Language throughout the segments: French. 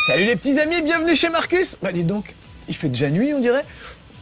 Salut les petits amis, bienvenue chez Marcus. Bah dis donc, il fait déjà nuit on dirait.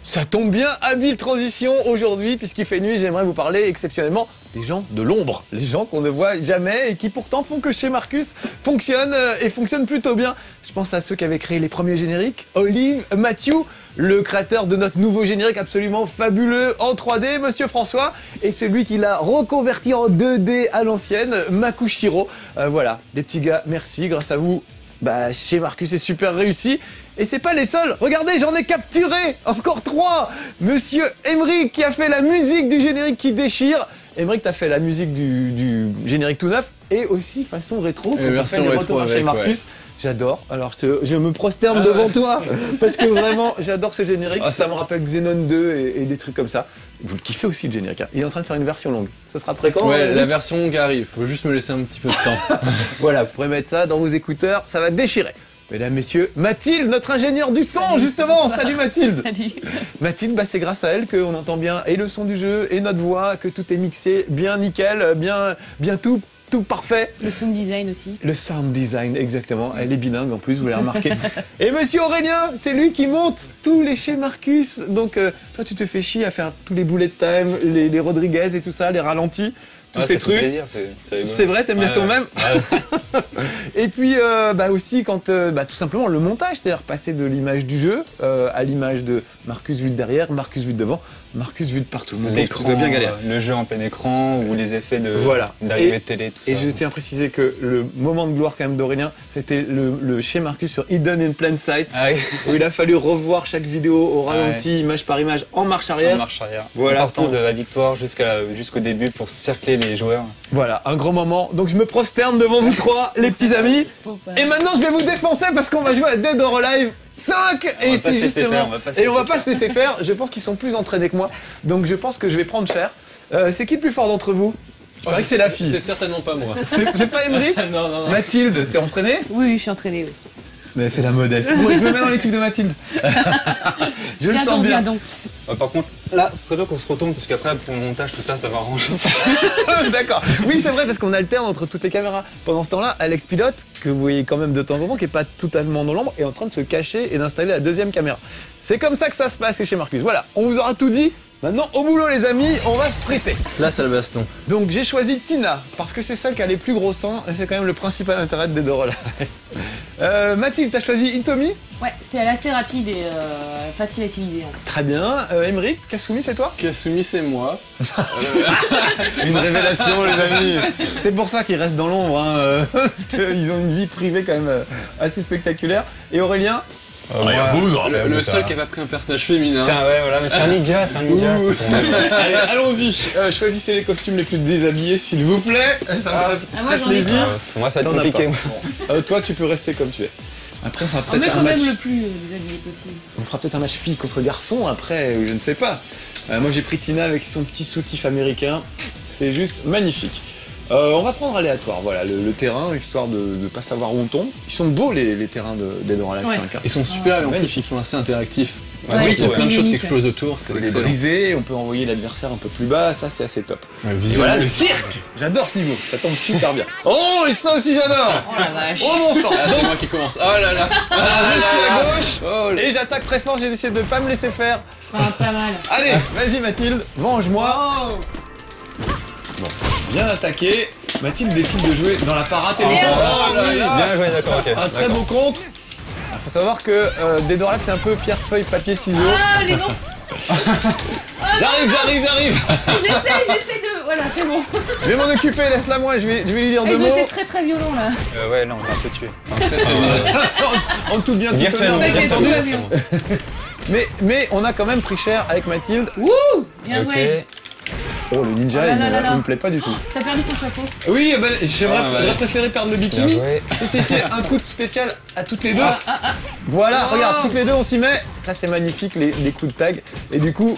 Ça tombe bien, habile transition aujourd'hui, puisqu'il fait nuit, j'aimerais vous parler exceptionnellement des gens de l'ombre, les gens qu'on ne voit jamais et qui pourtant font que chez Marcus fonctionnent et fonctionnent plutôt bien. Je pense à ceux qui avaient créé les premiers génériques, Olive, Matthew, le créateur de notre nouveau générique absolument fabuleux en 3D, Monsieur François, et celui qui l'a reconverti en 2D à l'ancienne, Makushiro. Voilà, les petits gars, merci, grâce à vous, bah, chez Marcus c'est super réussi. Et c'est pas les seuls, regardez, j'en ai capturé encore 3. Monsieur Emeric qui a fait la musique du générique qui déchire. Emeric, t'as fait la musique du générique tout neuf et aussi façon rétro quand on fait les retours chez Marcus. Ouais. J'adore, alors je me prosterne devant toi parce que vraiment j'adore ce générique, ça me rappelle Xenon 2 et des trucs comme ça. Vous le kiffez aussi le générique, hein. Il est en train de faire une version longue, ça sera prêt quand? Ouais, la version longue arrive, faut juste me laisser un petit peu de temps. Voilà, vous pourrez mettre ça dans vos écouteurs, ça va déchirer. Mesdames, messieurs, Mathilde, notre ingénieure du son, salut, justement. Salut Mathilde. Salut. Mathilde, bah, c'est grâce à elle qu'on entend bien et le son du jeu et notre voix, que tout est mixé bien nickel, bien tout parfait. Le sound design aussi. Le sound design, exactement. Elle est bilingue en plus, vous l'avez remarqué. Et monsieur Aurélien, c'est lui qui monte tous les chez Marcus. Donc toi, tu te fais chier à faire tous les bullet time, les Rodriguez et tout ça, les ralentis. Tous ces trucs. C'est vrai, t'aimes bien quand même. Ouais. Et puis bah aussi quand bah, tout simplement le montage, c'est-à-dire passer de l'image du jeu à l'image de Marcus vu de derrière, Marcus vu de devant, Marcus vu de partout. L'écran, bien galère. Le jeu en plein écran ou les effets de d'arrivée de télé, tout ça. Et je tiens à préciser que le moment de gloire quand même d'Aurélien, c'était le chez Marcus sur Hidden in Plain Sight, où il a fallu revoir chaque vidéo au ralenti, image par image, en marche arrière. En marche arrière. Voilà. Partant de la victoire jusqu'au début pour cercler les joueurs. Voilà, un grand moment. Donc je me prosterne devant vous trois, les petits amis. Et maintenant je vais vous défoncer parce qu'on va jouer à Dead or Alive 5 et c'est justement... Et on va pas se laisser faire, je pense qu'ils sont plus entraînés que moi. Donc je pense que je vais prendre cher. C'est qui le plus fort d'entre vous? Je crois que c'est la fille. C'est certainement pas moi. C'est pas Emeric? Non. Mathilde, t'es entraînée? Oui, je suis entraînée, oui. Mais c'est la modeste. Bon, je me mets dans l'équipe de Mathilde. Je le sens bien. Donc. Par contre, là, ce serait bien qu'on se retourne, parce qu'après, pour le montage, tout ça, ça va arranger. D'accord. Oui, c'est vrai, parce qu'on alterne entre toutes les caméras. Pendant ce temps-là, Alex Pilote, que vous voyez quand même de temps en temps, qui n'est pas totalement dans l'ombre, est en train de se cacher et d'installer la deuxième caméra. C'est comme ça que ça se passe chez Marcus. Voilà, on vous aura tout dit. Maintenant, au boulot les amis, on va se prêter. Là, c'est le baston. Donc j'ai choisi Tina, parce que c'est celle qui a les plus gros seins, et c'est quand même le principal intérêt des deux rôles. Mathilde, t'as choisi Hitomi? Ouais, c'est assez rapide et facile à utiliser. Hein. Très bien. Emeric, Kasumi, c'est toi? Kasumi, c'est moi. Une révélation les amis. C'est pour ça qu'ils restent dans l'ombre, hein, parce qu'ils ont une vie privée quand même assez spectaculaire. Et Aurélien? Le seul qui a pas pris un personnage féminin. Ouais, voilà, mais c'est un ninja, Allez, allons-y. Choisissez les costumes les plus déshabillés, s'il vous plaît. Ça me ferait très plaisir. Moi, ça va être compliqué. Toi, tu peux rester comme tu es. Après, on fera peut-être un match. Le plus déshabillé possible. On fera peut-être un match fille contre garçon. Après, je ne sais pas. Moi, j'ai pris Tina avec son petit soutif américain. C'est juste magnifique. On va prendre aléatoire, voilà, le terrain, histoire de ne pas savoir où on tombe. Ils sont beaux les terrains de Dead or Alive 5. Ils sont super, en plus ils sont assez interactifs. Oui, il y a plein de choses qui explosent autour, c'est les briser, on peut envoyer l'adversaire un peu plus bas, ça c'est assez top. Et voilà le cirque. J'adore ce niveau, ça tombe super bien. Oh, et ça aussi j'adore. Oh la vache. Oh mon sang. C'est moi qui commence. Oh là là. Je suis à gauche et j'attaque très fort, j'ai décidé de pas me laisser faire. Pas mal. Allez, vas-y Mathilde, venge-moi. Bon, bien attaqué. Mathilde décide de jouer dans la parade et le contre. Bien joué, d'accord, ok. Un très beau contre. Il faut savoir que Dead or Alive c'est un peu pierre, feuille, papier, ciseaux. Ah, les enfants. J'arrive. J'essaie de... Voilà, c'est bon. Je vais m'en occuper, laisse-la moi, je vais lui dire deux mots. Ils étaient très violents là. Ouais, là on l'a un peu tué. En tout bien, tout honneur, bien entendu. Mais on a quand même pris cher avec Mathilde. Wouh, bien joué. Oh, le ninja, il me plaît pas du tout. T'as perdu ton chapeau? Oui, j'aurais préféré perdre le bikini. C'est un coup spécial à toutes les deux. Voilà, regarde, toutes les deux on s'y met. Ça c'est magnifique, les coups de tag. Et du coup,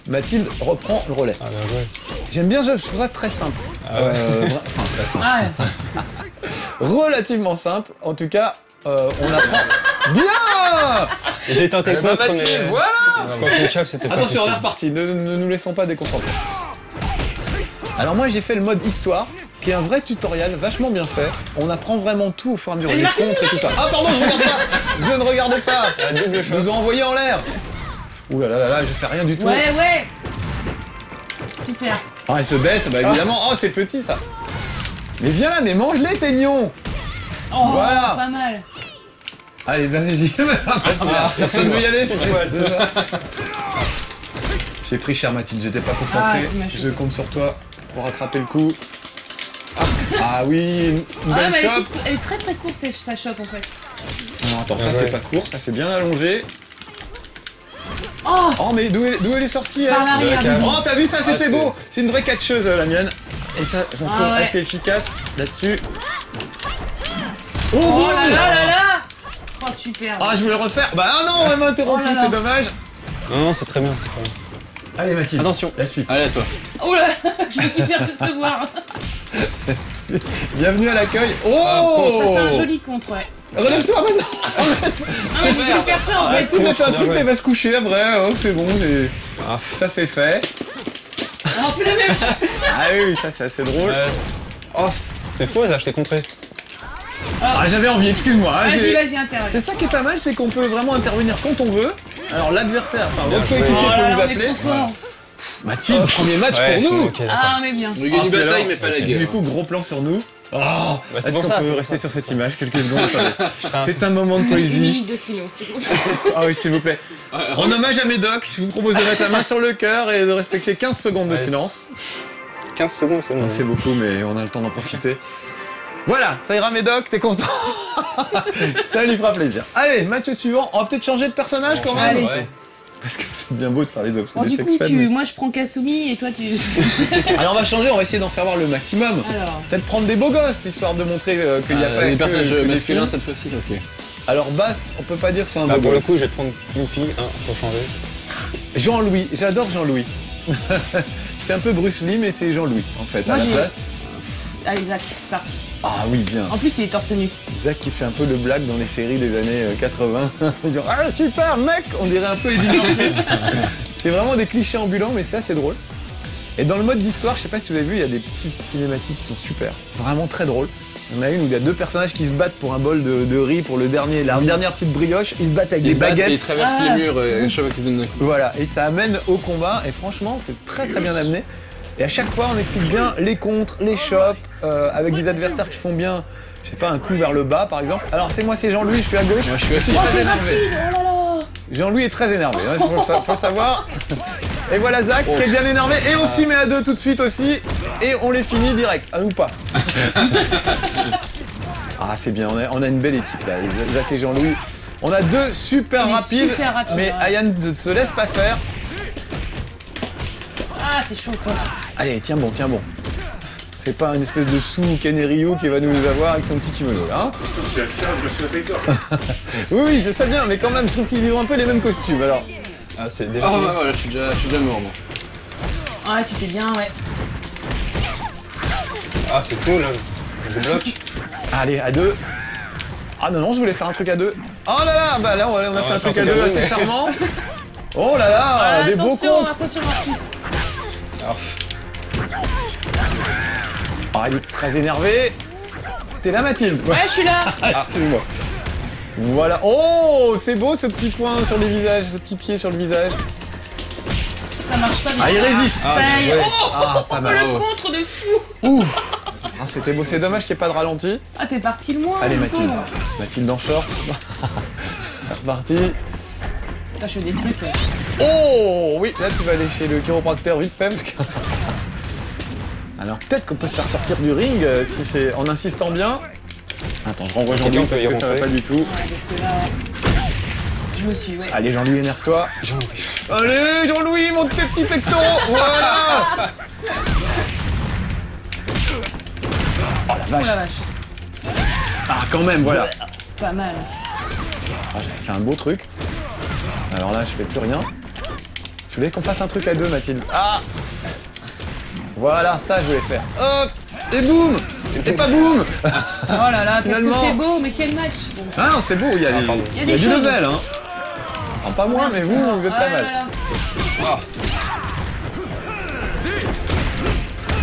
Mathilde reprend le relais. J'aime bien ce jeu, je trouve ça très simple. Enfin, très simple. Relativement simple, en tout cas. On apprend. Bien. J'ai tenté le contre, mais... Voilà. Attention, on est reparti, ne nous laissons pas déconcentrer. Alors moi j'ai fait le mode histoire, qui est un vrai tutoriel vachement bien fait. On apprend vraiment tout au fur et à mesure, les contres et tout ça. Ah pardon, je regarde pas. Je ne regarde pas. Je vous ai envoyé en l'air. Ouh là là là là, je fais rien du tout. Ouais, ouais. Super. Ah, elle se baisse, bah évidemment. Oh, c'est petit ça. Mais viens là, mais mange-les, Ténion. Oh, voilà. Pas mal. Allez, vas-y. Personne ne veut y aller, c'est ça. J'ai pris cher Mathilde, j'étais pas concentré. Je compte sur toi pour rattraper le coup. Ah oui, une belle chope. Elle est très courte sa chope en fait. Non, attends, ça c'est pas court, ça c'est bien allongé. Oh, mais d'où elle est sortie par l'arrière. Oh, t'as vu ça, c'était beau. C'est une vraie catcheuse la mienne. Et ça, je la trouve assez efficace là-dessus. Oh là là là là. Oh super. Ah, je voulais le refaire. Bah ah non, on m'a interrompu, c'est dommage. Non, c'est très bien. Allez Mathilde, attention, la suite. Allez à toi. Oh là, je me suis fait recevoir. Bienvenue à l'accueil. Oh, ça fait un joli contre, ouais. Relève-toi maintenant. Ah mais je voulais faire ça en fait. Tu as fait un truc, elle va se coucher après. Oh, c'est bon, ça c'est fait. On fait la même chose. Ah oui, ça c'est assez drôle. Oh, c'est faux ça, je t'ai compris. Ah, j'avais envie, excuse-moi. Vas-y, interviens. C'est ça qui est pas mal, c'est qu'on peut vraiment intervenir quand on veut. Alors l'adversaire, enfin votre coéquipier peut vous appeler. Mathilde, premier match pour nous. Ah mais bien. On gagne une bataille mais pas la guerre. Du coup, gros plan sur nous. Oh, est-ce qu'on peut rester sur cette image quelques secondes? C'est un moment de Une poésie. minute de silence, s'il vous plaît. Ah oui, s'il vous plaît. En hommage à Médoc, je vous propose de mettre la main sur le cœur et de respecter 15 secondes de silence. 15 secondes, c'est bon. C'est beaucoup, mais on a le temps d'en profiter. Voilà, ça ira Médoc, t'es content? Ça lui fera plaisir. Allez, match suivant. On va peut-être changer de personnage quand même. Allez. Parce que c'est bien beau de faire les obstacles. Du coup, moi je prends Kasumi et toi tu... Alors on va changer, on va essayer d'en faire voir le maximum. Peut-être prendre des beaux gosses, histoire de montrer qu'il n'y a pas des personnages masculins cette fois-ci. Ok. Alors Bass, on peut pas dire que c'est un beau gosse. Pour le coup, je vais prendre une fille, pour changer. Jean-Louis, j'adore Jean-Louis. C'est un peu Bruce Lee, mais c'est Jean-Louis en fait, à la place. Allez Zach, c'est parti. Ah oui, bien. En plus il est torse nu. Zach qui fait un peu le blague dans les séries des années 80. Genre, ah super mec, on dirait un peu Eddie Murphy. C'est vraiment des clichés ambulants, mais c'est assez drôle. Et dans le mode d'histoire, je sais pas si vous avez vu, il y a des petites cinématiques qui sont super, vraiment très drôles. Il y en a une où il y a deux personnages qui se battent pour un bol de riz pour la dernière petite brioche. Ils se battent avec des baguettes. Ils traversent les murs et chaque fois qu'ils se donnent un coup. Voilà, et ça amène au combat. Et franchement, c'est très bien amené. Et à chaque fois, on explique bien les contres, les chops, avec des adversaires qui font bien, je sais pas, un coup vers le bas par exemple. Alors c'est Jean-Louis, je suis à gauche. Moi, je suis très énervé. Jean-Louis est très énervé, il faut savoir. Et voilà Zach qui est bien énervé. Et on s'y met à deux tout de suite aussi. Et on les finit direct, ou pas. Ah c'est bien, on a une belle équipe là, Zach et Jean-Louis. On a deux super rapides, mais Ayane ne se laisse pas faire. Ah c'est chaud quoi. Allez, tiens bon. C'est pas une espèce de sous Ken et Ryu qui va nous avoir avec son petit kimono là. Hein. Je me suis fait peur. Oui, je sais bien, mais quand même, je trouve qu'ils ont un peu les mêmes costumes alors. Ah, c'est déjà. Ah, voilà, je suis déjà mort moi. Ah, tu t'es bien, ouais. Ah, c'est cool là. Je bloque. Allez, à deux. Ah non, je voulais faire un truc à deux. Oh là là, bah là, on a fait un truc à deux assez charmant. Oh là là, des beaux contres. Attention, Marcus. Ah, il est très énervé. T'es là, Mathilde? Ouais, je suis là. Excuse-moi. Voilà. Oh, c'est beau ce petit point sur les visages, ce petit pied sur le visage. Ça marche pas bien. Ah, il résiste. Ça y est. Pas mal. Le contre de fou. Ouh. Ah, c'était beau, c'est dommage qu'il n'y ait pas de ralenti. Ah, t'es parti loin. Allez, Mathilde. Mathilde en short. C'est reparti. Putain, je fais des trucs. Oh oui, là tu vas aller chez le chiropracteur vite fait. Alors peut-être qu'on peut se faire sortir du ring si c'est en insistant bien. Attends, je renvoie Jean-Louis parce que ça va pas du tout. Ouais, parce que là, je me suis, ouais. Allez Jean-Louis, énerve-toi. Allez Jean-Louis, monte tes petits pectoraux. Voilà. Oh la vache. Oh la vache. Ah quand même, voilà. Pas mal. Ah, j'avais fait un beau truc. Alors là, je fais plus rien. Je voulais qu'on fasse un truc à deux, Mathilde. Ah. Voilà, ça je voulais faire. Hop. Et boum. Et pas boum. Oh là là, parce que Finalement. c'est beau, mais quel match. Bon. Ah non, c'est beau, il y a du choses. level, hein. Enfin, pas moi, mais vous êtes pas mal. Voilà.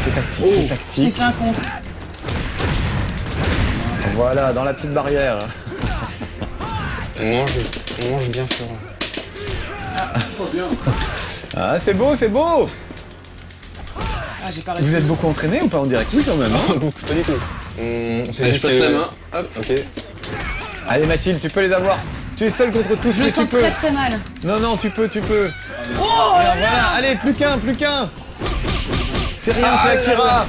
C'est tactique, c'est J'ai tactique. fait un contre. Voilà, dans la petite barrière. On mange bien fort. Ah, c'est beau, c'est beau. Ah, j'ai pas réussi. Vous êtes beaucoup entraîné ou pas? On dirait que oui quand même. Hein. Pas du tout. Allez, je passe la main. Hop. Ok. Allez Mathilde, tu peux les avoir. Tu es seul contre tous, Je mais me tu sens peux. très très mal. Non, non, tu peux. Oh Alors, voilà, allez, plus qu'un. C'est rien, c'est Akira.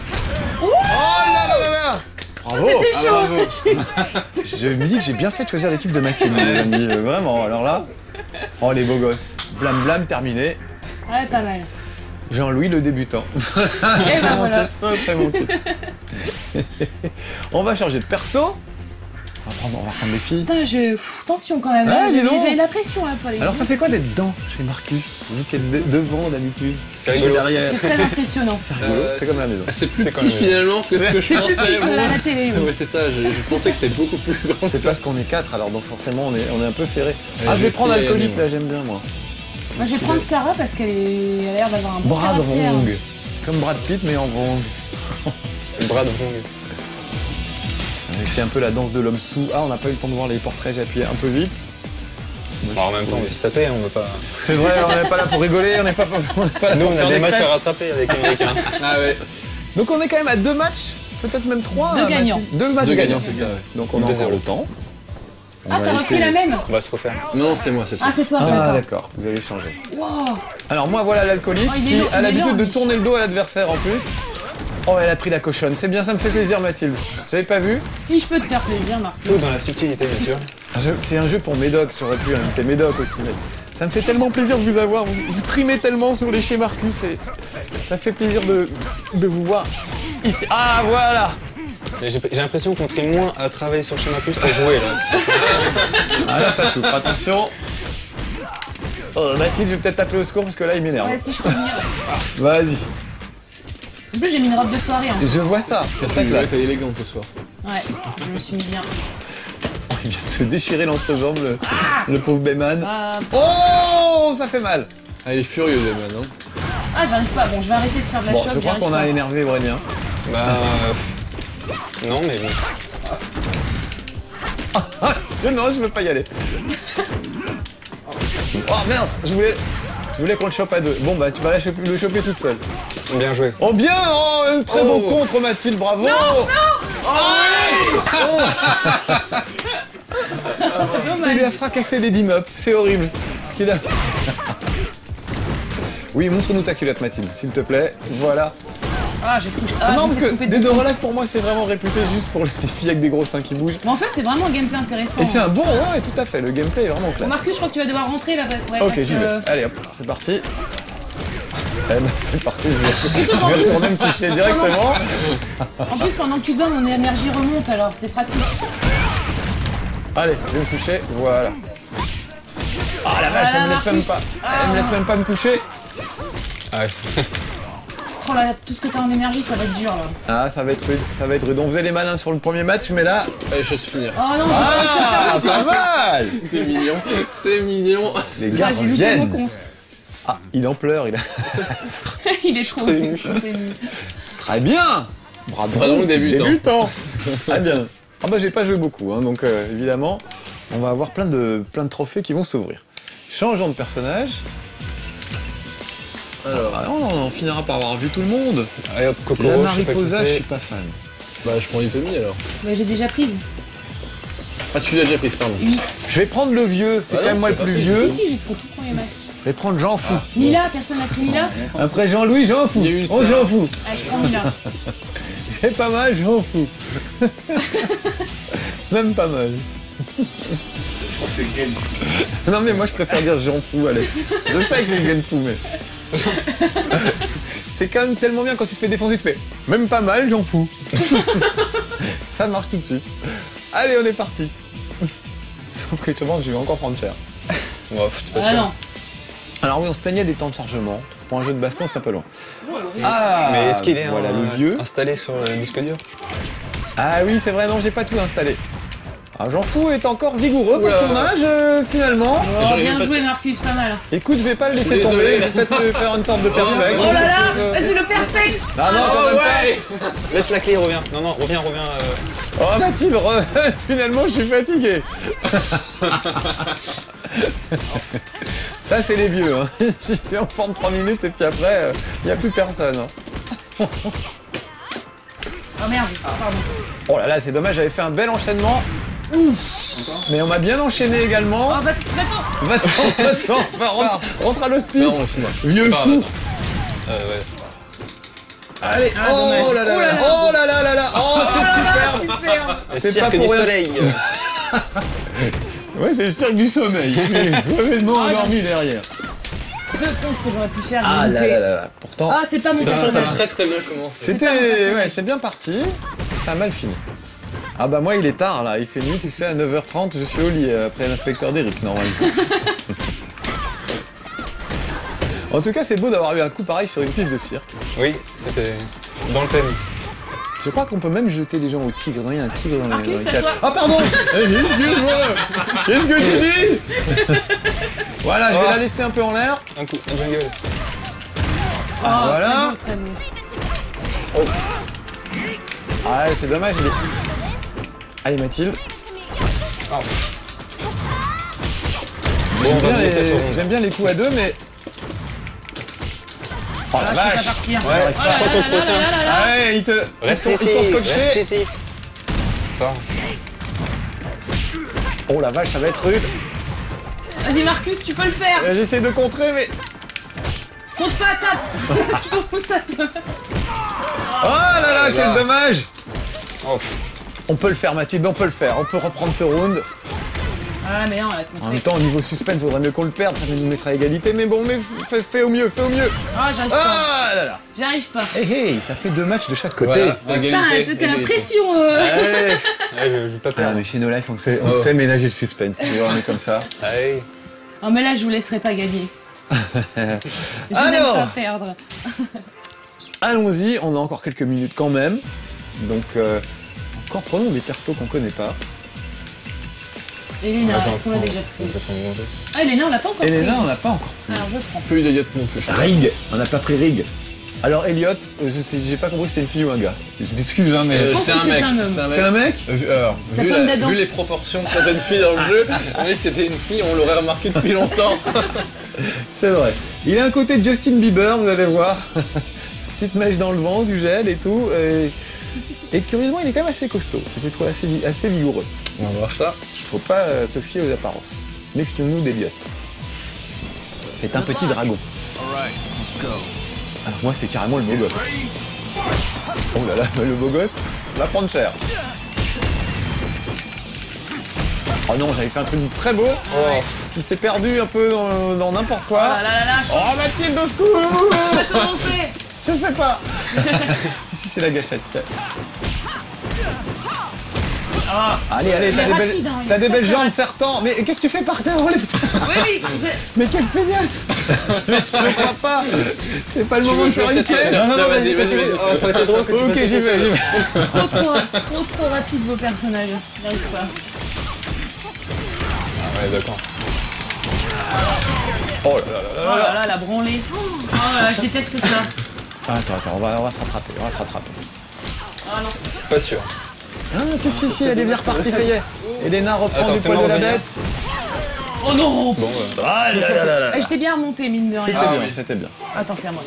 Oh là là là là. Bravo. C'était chaud. Je me dis que j'ai bien fait de choisir l'équipe de Mathilde, les amis. Vraiment, alors là. Oh, les beaux gosses. Blam blam, terminé. Ouais, pas mal. Jean-Louis, le débutant. Et ben voilà. Très bon titre. On va changer de perso. On va prendre les filles. Putain, tension quand même. Ah, Hein. dis donc. J'ai la pression là pour les Alors ça fait quoi d'être dedans chez Marcus? Vous qui êtes devant d'habitude. C'est rigolo. derrière. C'est très impressionnant. C'est rigolo, c'est comme la maison. C'est plus C'est quand petit même- finalement que ce que je C'est plus pensais. petit qu'on a à la télé. oui. Ouais, c'est ça, je pensais que c'était beaucoup plus grand que C'est ça. parce qu'on est 4 alors donc forcément on est un peu serré. Ouais, Ah je je vais prendre sais, alcoolique Yannick. là, j'aime bien moi. Moi, je vais prendre Sarah parce qu'elle a l'air d'avoir un bon Brad caractère. Wrong. Comme Brad Pitt mais en Wrong. Brad Wrong. J'ai fait un peu la danse de l'homme sous. Ah on n'a pas eu le temps de voir les portraits, j'ai appuyé un peu vite. En même temps, on va se taper, on veut pas. C'est vrai, on n'est pas là pour rigoler, on n'est pas là Nous, pour on a faire des matchs crêpes. à rattraper avec les Américains. Ah ouais. Donc on est quand même à 2 matchs, peut-être même 3. Deux gagnants. 2 matchs Deux gagnants, gagnants, c'est c'est ça. ça. Donc on a 2-0. encore le temps. On Ah, va t'as repris essayer. la même. On va se refaire. Non, c'est moi, c'est toi. Ah, c'est toi, Ah d'accord. d'accord, vous allez changer. Wow. Alors moi voilà l'alcoolique Oh, il est qui long, a il est l'habitude long, de lui. tourner le dos à l'adversaire en plus. Oh elle a pris la cochonne, c'est bien, ça me fait plaisir Mathilde. J'avais pas vu. Si je peux te faire plaisir, Marc. Tout dans la subtilité, bien sûr. C'est un jeu pour Médoc, j'aurais pu inviter Médoc aussi. Mais ça me fait tellement plaisir de vous avoir, vous trimez tellement sur les chez Marcus et ça fait plaisir de vous voir ici. Ah voilà. Mais j'ai l'impression qu'on trime moins à travailler sur Schéma Plus qu'à jouer là. Ah là ça souffre, attention. Oh, Mathilde, je vais peut-être t'appeler au secours parce que là il m'énerve. Ouais, si je peux venir. Vas-y, En plus, j'ai mis une robe de soirée. Hein. je vois ça, c'est très Ouais, classe. t'es élégante ce soir. Ouais, je me suis mis bien. Il vient de se déchirer l'entrejambe, le pauvre Bayman. Ah, Oh, ça fait mal. Ah, il est furieux, Deman. Hein. ah, j'arrive pas. Bon, je vais arrêter de faire de la Bon, choc. je crois j'arrive qu'on a pas. énervé Aurélien. Bah. Non, mais bon. Ah, non, je veux pas y aller. Oh mince, je voulais qu'on le chope à 2. Bon bah tu vas le choper toute seule. Bien joué. Oh bien, oh, un très bon contre Mathilde, bravo. Non, il lui a fracassé les 10 mops, c'est horrible. Ce qu'il a... Oui, montre-nous ta culotte Mathilde, s'il te plaît. Voilà. Ah, j'ai touché. C'est marrant parce que des deux relèves pour moi c'est vraiment réputé juste pour les filles avec des gros seins qui bougent. Mais en fait, c'est vraiment un gameplay intéressant. Et c'est un bon, ouais, tout à fait, le gameplay est vraiment classe. Marcus, je crois que tu vas devoir rentrer là. Ouais, Ok, parce j'y que- vais. Allez hop, c'est parti. Eh ben, c'est parti, je vais retourner me coucher directement. En plus, pendant que tu te donnes, mon énergie remonte, alors c'est pratique. Allez, je vais me coucher, voilà. Ah la vache, Voilà, elle me laisse même pas. Elle me laisse même pas me coucher. Ah ouais. Oh là, tout ce que t'as en énergie, ça va être dur là. Ah, ça va être rude, ça va être rude. On faisait les malins sur le premier match, mais là... Allez, je suis finir. Oh non, j'ai pas réussi à faire Ah, pas mal. C'est mignon. C'est mignon. Les ça. gars J'ai loupé mon reviennent. con. Ah, il en pleure, il a... Il est trop ému. Très bien. Bravo, Bravo, débutant. débutant. Très bien. Ah bah j'ai pas joué beaucoup, hein, donc évidemment, on va avoir plein de trophées qui vont s'ouvrir. Changeons de personnage. Alors, Ah, on finira par avoir vu tout le monde. Allez hop, Kokoro, La je sais pas qui mariposa, je c'est. suis pas fan. bah, je prends Itomi alors. Mais j'ai déjà prise. Ah, tu l'as déjà prise, pardon. Oui. Je vais prendre le vieux, c'est Ah quand non, même moi le c'est plus pas vieux. Si, j'ai trop tout premier match. Je vais prendre Jean Fou. Mila, personne n'a pris Mila. Après Jean-Louis, Jean Fou. Il y a eu une Oh, Sarah. Jean Fou. Ah, je prends Mila. C'est pas mal, Jean Fou. Même pas mal. Je crois que c'est Game. Non mais moi je préfère dire Jean Fou, allez. Je sais que c'est Jean Fou, mais... C'est quand même tellement bien quand tu te fais défoncer, tu fais même pas mal, Jean Fou. Ça marche tout de suite. Allez, on est parti. Sauf que je pense que je vais encore prendre cher. Bon, c'est pas Ah sûr. non. Alors oui, on se plaignait des temps de chargement. Pour un jeu de baston, c'est un peu long. Ah, Mais est-ce qu'il est voilà le vieux. installé sur le disque dur? Ah oui, c'est vrai, non, j'ai pas tout installé. Ah, Jean Fou est encore vigoureux pour Oula. son âge, finalement. Oh, J'aurais bien pas- joué, Marcus, pas mal. Écoute, je vais pas le laisser Désolé. tomber, je vais peut-être faire une sorte de perfect. Oh là là, c'est le perfect. Ah non, quand même pas. Laisse la clé, reviens. Non, non, reviens. Oh Mathilde, finalement je suis fatigué. Ça c'est les vieux, hein. J'étais en forme 3 minutes et puis après, il n'y a plus personne. Hein. Oh merde, pardon. Oh là là, c'est dommage, j'avais fait un bel enchaînement. Ouf. Mais on m'a bien enchaîné également. Oh, va-t'en. Va-t'en, rentre à l'hospice. Non, c'est moi. Vieux fou. Ouais. Allez, Ah, oh dommage. là là Oh là là, là. oh là là là là, oh c'est superbe. Super. Le C'est cirque pas pour du rien. soleil. Ouais, c'est le cirque du sommeil. Complètement endormi derrière. 2 comptes que j'aurais pu faire. Ah j'ai là loupé. là là là. Pourtant, Ah, c'est pas mon Ça a personnage. très très bien commencé. c'était, pas mon personnage. ouais, c'est bien parti. Ça a mal fini. Ah bah moi il est tard là, il fait nuit, tu sais, à 9h30, je suis au lit après l'inspecteur des risques normalement. En tout cas, c'est beau d'avoir eu un coup pareil sur une piste de cirque. Oui, c'était dans le thème. Je crois qu'on peut même jeter les gens au tigre. Non, il y a un tigre dans Marcus, le c'est à cadre. toi. Ah pardon. Excuse-moi. Qu'est-ce que tu dis? Voilà, je vais la laisser un peu en l'air. Un coup, un jungle. Ah, Oh, voilà. Très bon. Ah c'est dommage, il est... Allez Mathilde. Ah. J'aime on va bien, laisser sur ronde. j'aime bien les coups à deux, mais... Oh la Ah, je peux pas vache. partir. Ouais, Oh je là crois là qu'on là te là retient. là là là. Ah ouais, ils Reste t'ont ici, scotché. reste ici. Attends. Oh la vache, ça va être rude. Vas-y Marcus, tu peux le faire. J'essaie de contrer, mais... Compte pas, tape. Oh là là, quel là. dommage. Oh, pff. On peut le faire Mathilde, on peut le faire. On peut reprendre ce round. Ah mais non, elle a En contré. même temps, au niveau suspense, vaudrait mieux qu'on le perde. Ça nous mettra à égalité, mais bon, mais fais au mieux, fais au mieux. Ah, j'arrive pas. Ah là là. J'arrive pas. Hey hey, ça fait 2 matchs de chaque côté. Voilà, Putain, égalité. c'était la égalité. pression. Ouais. Ouais, je vais pas Ah, perdre. mais chez No Life, on sait ménager le suspense. Tu vois, on est comme ça. Allez. Oh mais là, je vous laisserai pas gagner. Je n'aime Alors. pas perdre. Allons-y, on a encore quelques minutes quand même. Donc, encore prenons des persos qu'on connaît pas. Elena, Ah, est-ce qu'on l'a déjà pris Ah, Elena, on l'a pas encore Elena, pris. on l'a pas encore. Alors, je prends. Peu eu d'Eliot non plus. Rig, on n'a pas pris Rig. Alors Elliot, je sais, j'ai pas compris si c'est une fille ou un gars. Je m'excuse hein, mais... pense C'est que un c'est mec. un homme. C'est un mec? Alors, Sa femme d'Adam. vu les proportions de certaines filles dans le jeu, oui, c'était une fille, on l'aurait remarqué depuis longtemps. C'est vrai. Il a un côté de Justin Bieber, vous allez voir. Petite mèche dans le vent, du gel et tout. Et curieusement, il est quand même assez costaud. Je le trouve assez vigoureux. On va voir ça. Faut pas se fier aux apparences. Méfions-nous d'Elliot. C'est un petit dragon. Alors moi, c'est carrément le beau gosse. Oh là là, le beau gosse va prendre cher. Oh non, j'avais fait un truc très beau. Qui s'est perdu un peu dans n'importe Oh quoi. là là là, Oh Mathilde, au secours! je sais pas comment on fait. Je sais pas. Si, c'est la gâchette, tu sais. Ah. Allez, Il est t'as des rapide, hein, il t'as est des très, belles très jambes, rapide. sertant. Mais qu'est-ce que tu fais par terre? Relève-toi. Oui, Mais quelle feignasse. Je ne crois pas. C'est pas le moment de faire une peut-être pièce. faire- Non, vas-y, vas-y, vas-y. Oh, ça aurait été drôle que tu Ok, fasses j'y vais, j'y vais. trop rapide vos personnages. J'arrive pas. Ouais, d'accord. Oh là là là Oh là là. là là, la branlée. Oh là là, je déteste ça. Attends, on va se rattraper, Ah non. Pas sûr. Ah, si, elle est bien repartie, ça y est. Elena reprend Attends, du poil fais-moi de la revenir. bête. Oh non. Bon, Ah là là là là. Ah, j'étais bien remonté, mine de rien. C'était Ah bien, oui. c'était bien. Attends, c'est à moi.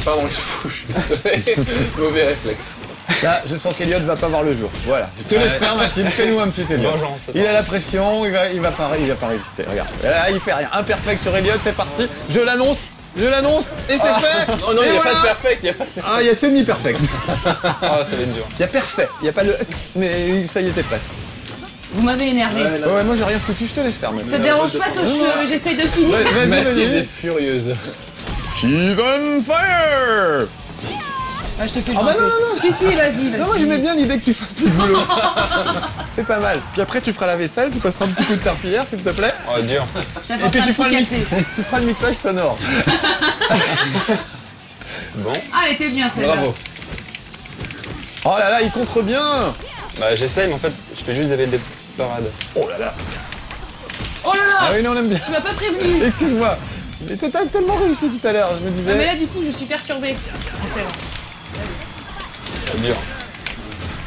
Pardon, je suis fou, je suis désolé. Mauvais réflexe. Là, je sens qu'Eliott va pas voir le jour. Voilà, je te laisse faire, Mathilde, fais-nous un petit Eliott. Vengeance, attends. Il a la pression, il va pas résister. Regarde, là, il fait rien. Imperfect sur Eliott, c'est parti. Je l'annonce, et c'est fait. Non, non, il Et n'y a voilà. pas de perfect, il n'y a pas de perfect. Ah, il y a semi-perfect. Ah, ça va être dur. Il y a parfait, il y a pas le mais ça y était presque. Vous m'avez énervé. Ouais, moi j'ai rien foutu, je te laisse faire même. Ça te dérange pas que j'essaye de finir? Vas-y, Mathilde est vas-y. furieuse. She's on fire. Ah, je te fais Ah bah jumper. non. Si, vas-y. Non, moi j'aimais bien l'idée que tu fasses tout le boulot. C'est pas mal. Puis après tu feras la vaisselle, tu passeras un petit coup de serpillière s'il te plaît. Oh, dur. Et puis tu feras le mixage sonore. Bon. Ah, elle était bien celle-là. Bravo. Oh là là, il contre bien. Bah, j'essaye, mais en fait, je fais juste des parades. Oh là là. Oh là Ah là. oui, non, on aime bien. Tu m'as pas prévenu. Excuse-moi. Mais t'as tellement réussi tout à l'heure, je me Ah, mais disais. là, du coup, je suis perturbée. Ah, c'est bon. Dur.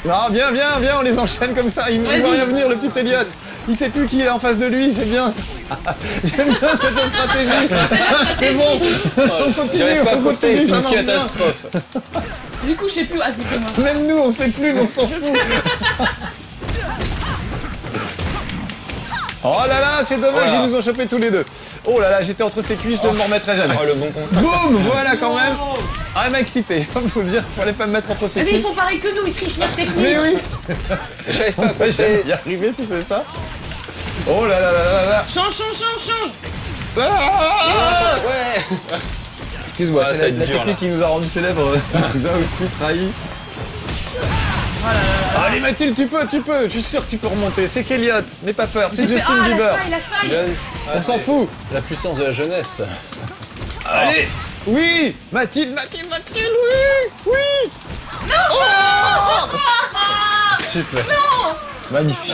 Non, viens, on les enchaîne comme ça, il ne voit rien venir, le petit Elliot. Il sait plus qui est en face de lui, c'est bien ça. J'aime bien cette stratégie. C'est bon, on continue, C'est ça une marche bien. catastrophe. Du coup, je sais plus. Ah, si, c'est moi. Même nous, on sait plus, mais on s'en fout. Oh là là, c'est dommage, Voilà. ils nous ont chopé tous les deux. Oh là là, j'étais entre ses cuisses, je ne m'en remettrai jamais. Oh, le bon contact. Boum, voilà quand même. Ah, il m'a excité, faut dire, fallait pas me mettre entre ses Vas-y, ils cuisses. font pareil que nous, ils trichent notre technique. Mais oui, J'arrive pas à on va jamais compter. y arriver si c'est ça. Oh là là là là là. Change. Ah Ouais. Excuse-moi, Ah, ça c'est va la être dur, technique là. qui nous a rendu célèbres, nous a aussi trahi. Allez Mathilde, tu peux, je suis sûr que tu peux remonter. C'est qu'Eliott, n'aie pas peur, c'est Justin Ah, Bieber. la faille. On s'en fout. La puissance de la jeunesse. Allez, oui, Mathilde, oui. Super. Magnifique.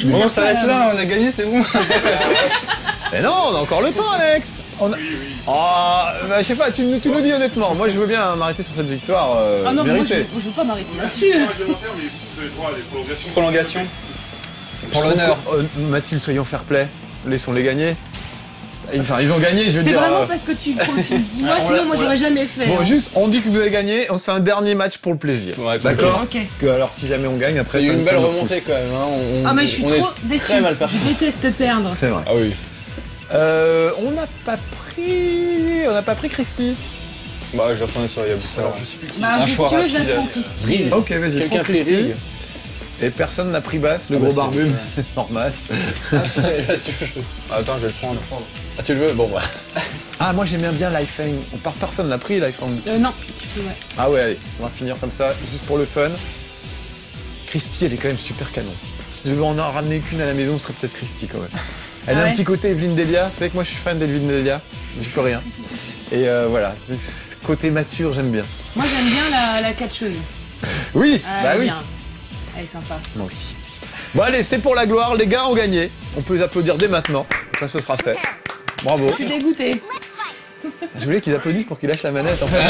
Bon, ça va être là, on a gagné, c'est bon. Mais non, on a encore le temps, Alex. On a... Oh, bah, je sais pas, tu nous dis honnêtement. Moi, je veux bien m'arrêter sur cette victoire Ah non, moi, méritée. je veux pas m'arrêter là-dessus. Réglementaire, mais vous avez droit à des prolongations. Prolongation. Pour l'honneur. Mathilde, soyons fair play. Laissons-les gagner. Enfin, ils ont gagné, je veux C'est dire. vraiment parce que tu me dis moi, sinon moi j'aurais jamais fait. Bon, hein. juste, on dit que vous avez gagné, on se fait un dernier match pour le plaisir. Ouais, D'accord. Ok. Parce que alors, si jamais on gagne, après, C'est ça une ça belle nous remontée quand même. Hein. Ah mais je suis on est trop déçue. très mal parti. Je déteste perdre. pousse. C'est vrai. Ah oui. On n'a pas pris Christy. Bah, je vais retourner sur Yabusa. Bah Un si choix tu veux, je la rapide. prends Christy. Brille. Ok, vas-y, Quelqu'un prends Christy. Rig. Et personne n'a pris basse, le Ah, gros bah, barbu, c'est normal. Attends, je vais le prendre. Ah tu le veux? Bon bah. Ah, moi j'aime bien Lifehang. Personne l'a pris, Lifehang. Non, tu peux ouais. Ah ouais, allez, on va finir comme ça, juste pour le fun. Christy, elle est quand même super canon. Si je devais en ramener qu'une à la maison, ce serait peut-être Christy quand même. Elle a Ah un ouais. petit côté Evelyne Delia. Vous savez que moi je suis fan d'Evelyne Delia. J'y peux rien. Et voilà, ce côté mature, j'aime bien. Moi j'aime bien la catcheuse. Oui, Ah, bah elle est oui. bien. Elle est sympa. Moi aussi. Bon allez, c'est pour la gloire, les gars ont gagné. On peut les applaudir dès maintenant, ça ce sera fait. Bravo. Je suis dégoûtée. Je voulais qu'ils applaudissent pour qu'ils lâchent la manette. En fait,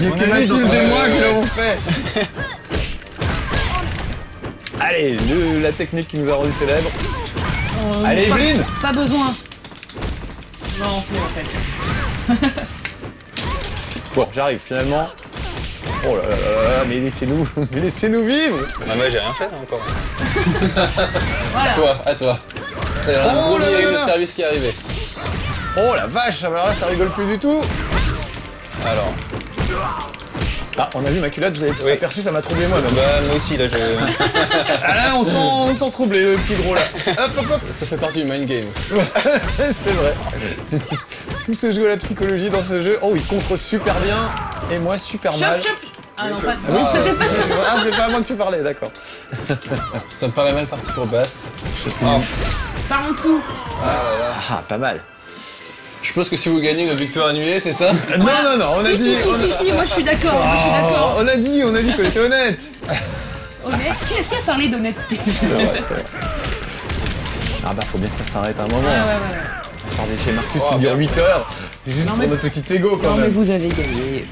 il y a que Mathilde et moi qui l'avons fait. Allez, la technique qui nous a rendu célèbre. Allez, pas- Evelyne. Pas besoin. Non, c'est en fait. Bon, j'arrive finalement. Oh là là là là, mais laissez-nous vivre. Ah, moi, j'ai rien fait là, encore. Voilà. À toi. Il y a un Oh gros là là ligne là de là. service qui est arrivé. Oh la vache, alors là ça rigole plus du tout. Alors. Ah, on a vu ma culotte, vous avez Oui. aperçu, ça m'a troublé moi même. Bah, moi aussi, là, je. Ah là, on sent troublé le petit gros là. Hop hop hop. Ça fait partie du mind game. C'est vrai. Tout se joue à la psychologie dans ce jeu. Oh, il contre super bien et moi super mal. Chop. Ah non, pas. Ah oui, c'était pas Ah, c'est pas à moi que tu parlais, d'accord. Ça me paraît mal parti pour Bass. Par en dessous. Ah, pas mal. Je pense que si vous gagnez, notre victoire annulée, c'est ça? Non, on a Si, dit. si, moi je suis d'accord. Moi je suis d'accord. On a dit qu'on était honnête. Honnête. Qui a parlé d'honnêteté? C'est vrai. Ah bah faut bien que ça s'arrête à un moment. Ouais. On va faire des chez Marcus qui dure 8 heures. C'est juste Non, pour mais- notre petit ego quand Non mais même. vous avez gagné.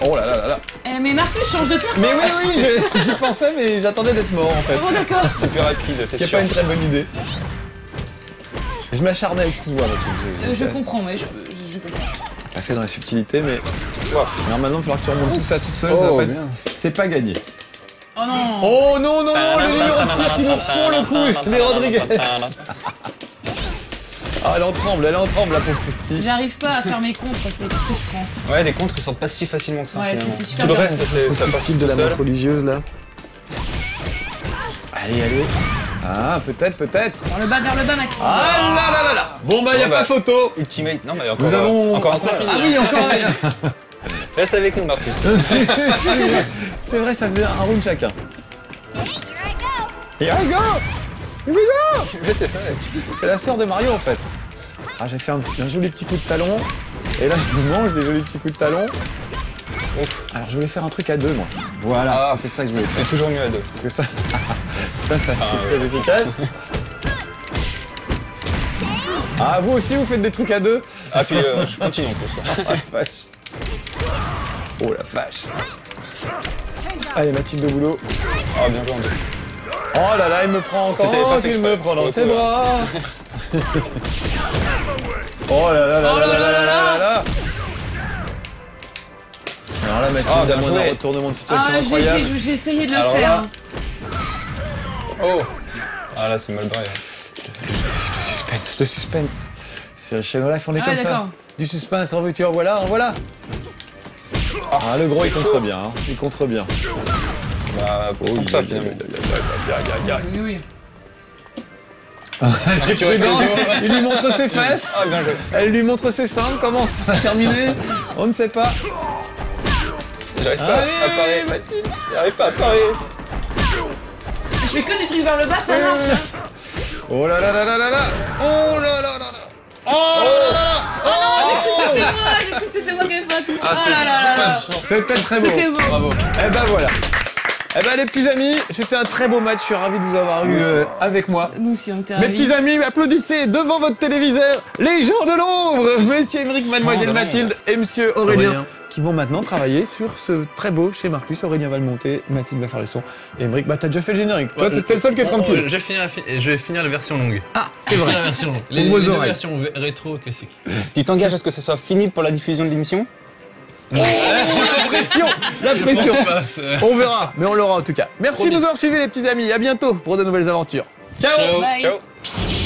Oh là là là là. Mais Marcus change de personne. Mais oui, j'y pensais mais j'attendais d'être mort en fait. Bon d'accord. C'est plus rapide, Ce t'es qui n'est sûr. pas une très bonne idée. Je m'acharnais, excuse-moi Mathilde. Je comprends, ouais, je comprends. Pas fait dans la subtilité mais. Ouah. Alors maintenant il va falloir que tu remontes tout ça toute seule, ça va pas être- C'est pas gagné. Oh non. Oh non, les numéros de cirque qui nous refont le coup, les Rodriguez. Ah, elle en tremble, la pauvre Christy. J'arrive pas à faire mes contres, c'est frustrant. Ouais, les contres ils sortent pas si facilement que ça. Ouais, finalement. c'est super Tout le dur. reste, ça passe Style de la tout seul. montre religieuse là. Allez. Ah, peut-être. Vers le bas, Mathilde. Ah là là là. Bon bah y a Bon, bah. pas photo. Ultimate, non mais encore, Nous avons encore un c'est pas point. fini. Ah oui, encore un. Reste avec nous, Marcus. C'est vrai, ça faisait un round chacun. Here I go. Mais c'est ça. C'est la sœur de Mario en fait. Ah, j'ai fait un joli petit coup de talon. Et là, je me mange des jolis petits coups de talon. Ouf. Alors, je voulais faire un truc à deux, moi. Voilà, Ah. c'est ça que je voulais faire. C'est toujours mieux à deux. Parce que ça, c'est très efficace. Ah, vous aussi, vous faites des trucs à deux? Ah puis je continue en plus. Oh la vache. Oh la vache. Allez, Mathilde au boulot. Ah, bien joué. Oh là là, il me prend encore. C'était pas Oh, fait il me exprès, prend dans pour ses le coup, bras. Oh là là là Oh là là là là là là là. Alors là, Ah, Mathilde bien a joué. un retournement de situation Ah, incroyable. j'ai essayé de le Alors faire. là. Oh. Ah là, c'est mal barré. Le suspense. C'est chez No Life, on est Ah, comme ça. d'accord. Du suspense, en veux-tu, en voilà, en voilà. Ah, le gros, il contre bien, hein. Il contre bien. Bah, Oh, pour ça, finalement. Oui, oui. Prudence, il lui montre ses fesses. Ah, bien joué. Elle lui montre ses seins. Comment ça va terminer? On ne sait pas. J'arrive pas Allez, à parer. Mathilde. J'arrive pas à parer. Je fais que des trucs vers le bas, ça marche. Hein. Oh là là là là là là. Oh là là là là. Oh là là là. J'ai cru que c'était moi qui avais fait un coup. Ah, Oh là là là. C'était très beau. C'était beau. Bravo. Eh ben voilà. Eh ben les petits amis, c'était un très beau match. Je suis ravi de vous avoir eu avec moi. Nous aussi, on était Mes ravis. petits amis, applaudissez devant votre téléviseur les gens de l'ombre, Monsieur Émeric, Mademoiselle Mathilde et Monsieur Aurélien, qui vont maintenant travailler sur ce très beau chez Marcus. Aurélien va le monter, Mathilde va faire le son. Et Émeric, bah t'as déjà fait le générique. Toi, t'es le seul qui est tranquille. Je vais finir la version longue. Ah, c'est vrai. La version longue. Pour vos Les deux oreilles. versions rétro classiques. Tu t'engages à ce que ce soit fini pour la diffusion de l'émission? La pression, la pression. On verra, mais on l'aura en tout cas. Merci de nous avoir suivis les petits amis. À bientôt pour de nouvelles aventures. Ciao. Ciao. Bye. Ciao.